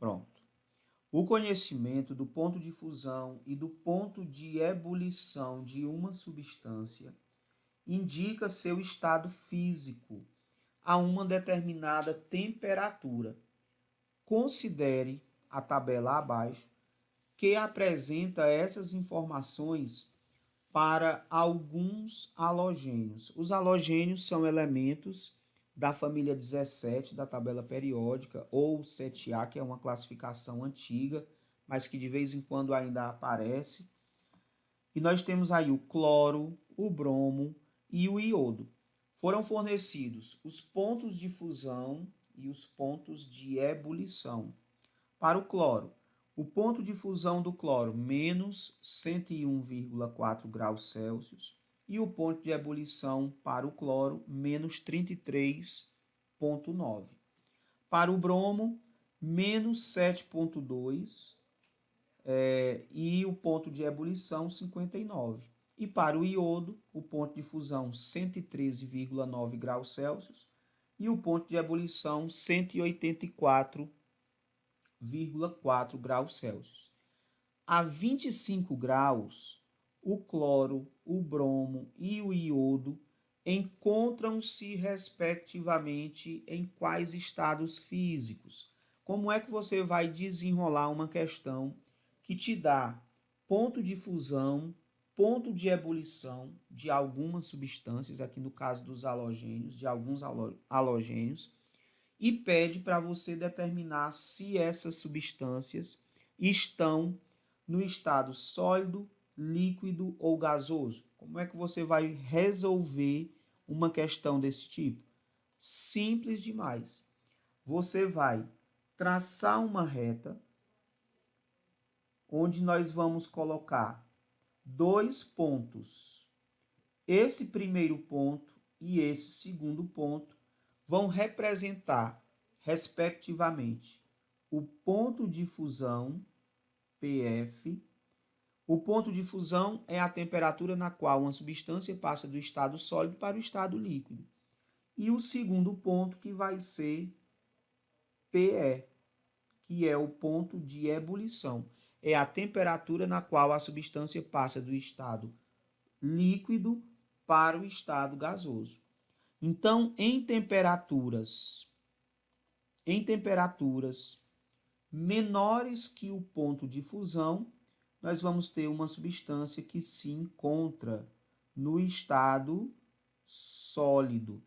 Pronto. O conhecimento do ponto de fusão e do ponto de ebulição de uma substância indica seu estado físico a uma determinada temperatura. Considere a tabela abaixo, que apresenta essas informações para alguns halogênios. Os halogênios são elementos da família 17 da tabela periódica, ou 7A, que é uma classificação antiga, mas que de vez em quando ainda aparece. E nós temos aí o cloro, o bromo e o iodo. Foram fornecidos os pontos de fusão e os pontos de ebulição. Para o cloro, o ponto de fusão do cloro, menos 101,4 graus Celsius, e o ponto de ebulição para o cloro, menos 33,9. Para o bromo, menos 7,2 e o ponto de ebulição, 59. E para o iodo, o ponto de fusão, 113,9 graus Celsius, e o ponto de ebulição, 184,4 graus Celsius. A 25 graus, o cloro, o bromo e o iodo encontram-se respectivamente em quais estados físicos? Como é que você vai desenrolar uma questão que te dá ponto de fusão, ponto de ebulição de algumas substâncias, aqui no caso dos halogênios, de alguns halogênios, e pede para você determinar se essas substâncias estão no estado sólido, líquido ou gasoso? Como é que você vai resolver uma questão desse tipo? Simples demais. Você vai traçar uma reta onde nós vamos colocar dois pontos. Esse primeiro ponto e esse segundo ponto vão representar, respectivamente, o ponto de fusão, PF. O ponto de fusão é a temperatura na qual uma substância passa do estado sólido para o estado líquido. E o segundo ponto, que vai ser PE, que é o ponto de ebulição. É a temperatura na qual a substância passa do estado líquido para o estado gasoso. Então, em temperaturas menores que o ponto de fusão, nós vamos ter uma substância que se encontra no estado sólido.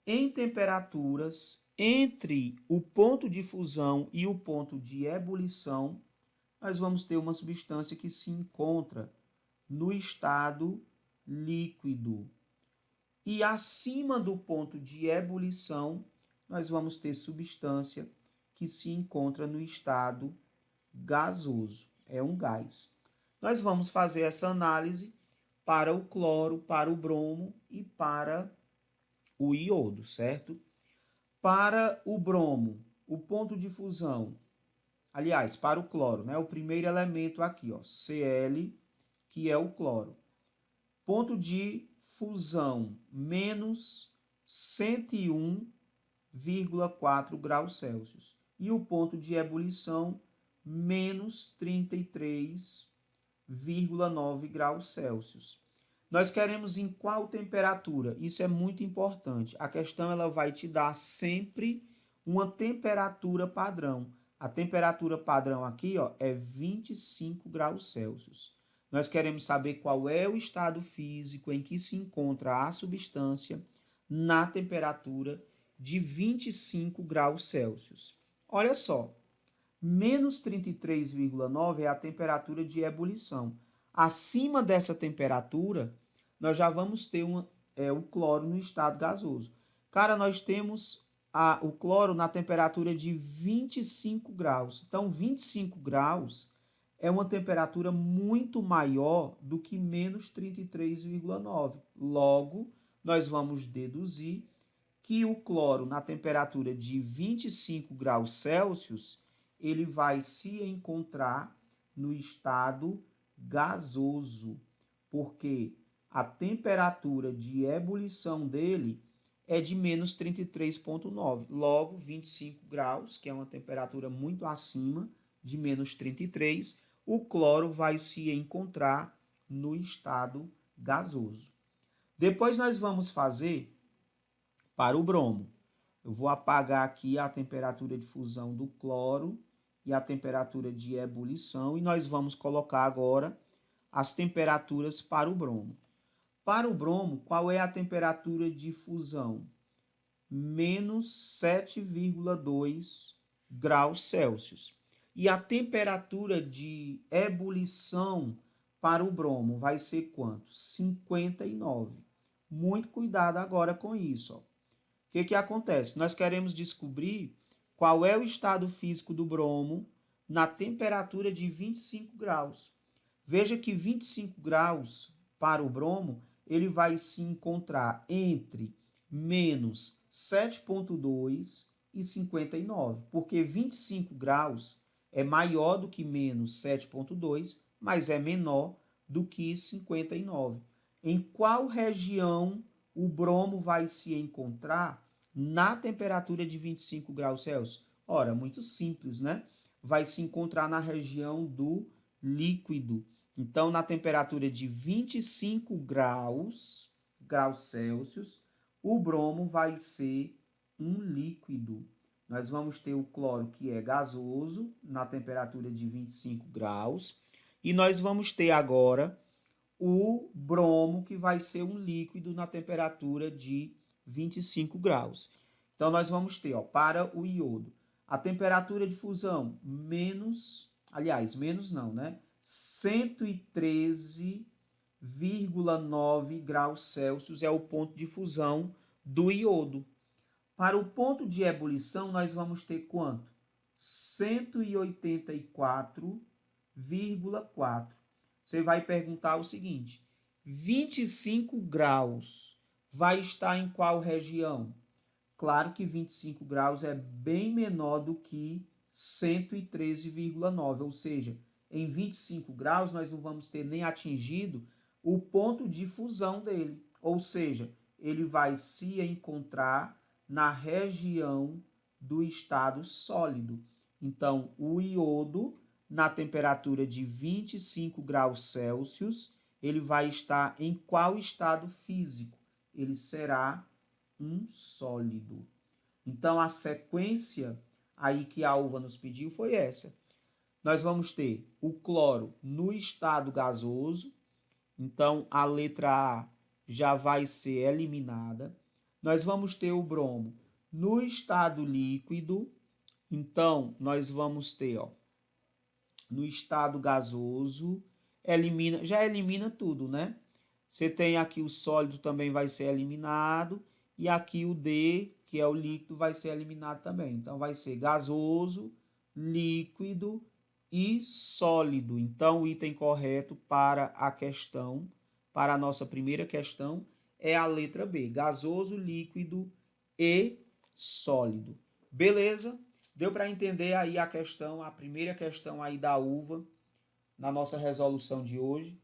Em temperaturas entre o ponto de fusão e o ponto de ebulição, nós vamos ter uma substância que se encontra no estado líquido. E acima do ponto de ebulição, nós vamos ter substância que se encontra no estado gasoso. É um gás. Nós vamos fazer essa análise para o cloro, para o bromo e para o iodo, certo? Para o bromo, o ponto de fusão, aliás, para o cloro, né? O primeiro elemento aqui, ó, Cl, que é o cloro. Ponto de fusão, menos 101,4 graus Celsius. E o ponto de ebulição, menos 33,9 graus Celsius. Nós queremos em qual temperatura? Isso é muito importante. A questão ela vai te dar sempre uma temperatura padrão. A temperatura padrão aqui, ó, é 25 graus Celsius. Nós queremos saber qual é o estado físico em que se encontra a substância na temperatura de 25 graus Celsius. Olha só, menos 33,9 é a temperatura de ebulição. Acima dessa temperatura, nós já vamos ter o cloro no estado gasoso. Cara, nós temos o cloro na temperatura de 25 graus. Então, 25 graus é uma temperatura muito maior do que menos 33,9. Logo, nós vamos deduzir que o cloro na temperatura de 25 graus Celsius, ele vai se encontrar no estado gasoso, porque a temperatura de ebulição dele é de menos 33,9. Logo, 25 graus, que é uma temperatura muito acima de menos 33, o cloro vai se encontrar no estado gasoso. Depois nós vamos fazer para o bromo. Eu vou apagar aqui a temperatura de fusão do cloro e a temperatura de ebulição e nós vamos colocar agora as temperaturas para o bromo. Para o bromo, qual é a temperatura de fusão? Menos 7,2 graus Celsius. E a temperatura de ebulição para o bromo vai ser quanto? 59. Muito cuidado agora com isso. Ó. O que acontece? Nós queremos descobrir qual é o estado físico do bromo na temperatura de 25 graus. Veja que 25 graus para o bromo, ele vai se encontrar entre menos 7,2 e 59, porque 25 graus é maior do que menos 7,2, mas é menor do que 59. Em qual região o bromo vai se encontrar na temperatura de 25 graus Celsius? Ora, muito simples, né? Vai se encontrar na região do líquido. Então, na temperatura de 25 graus Celsius, o bromo vai ser um líquido. Nós vamos ter o cloro, que é gasoso, na temperatura de 25 graus. E nós vamos ter agora o bromo, que vai ser um líquido na temperatura de 25 graus. Então, nós vamos ter, ó, para o iodo, a temperatura de fusão menos não, né? 113,9 graus Celsius é o ponto de fusão do iodo. Para o ponto de ebulição, nós vamos ter quanto? 184,4. Você vai perguntar o seguinte: 25 graus vai estar em qual região? Claro que 25 graus é bem menor do que 113,9, ou seja, em 25 graus nós não vamos ter nem atingido o ponto de fusão dele, ou seja, ele vai se encontrar na região do estado sólido. Então, o iodo, na temperatura de 25 graus Celsius, ele vai estar em qual estado físico? Ele será um sólido. Então, a sequência aí que a Uva nos pediu foi essa. Nós vamos ter o cloro no estado gasoso, então a letra A já vai ser eliminada. Nós vamos ter o bromo no estado líquido, então nós vamos ter, ó, no estado gasoso, já elimina tudo, né? Você tem aqui o sólido também vai ser eliminado e aqui o D, que é o líquido, vai ser eliminado também. Então vai ser gasoso, líquido e sólido. Então o item correto para a nossa primeira questão, é a letra B, gasoso, líquido e sólido. Beleza? Deu para entender aí a primeira questão aí da uva na nossa resolução de hoje.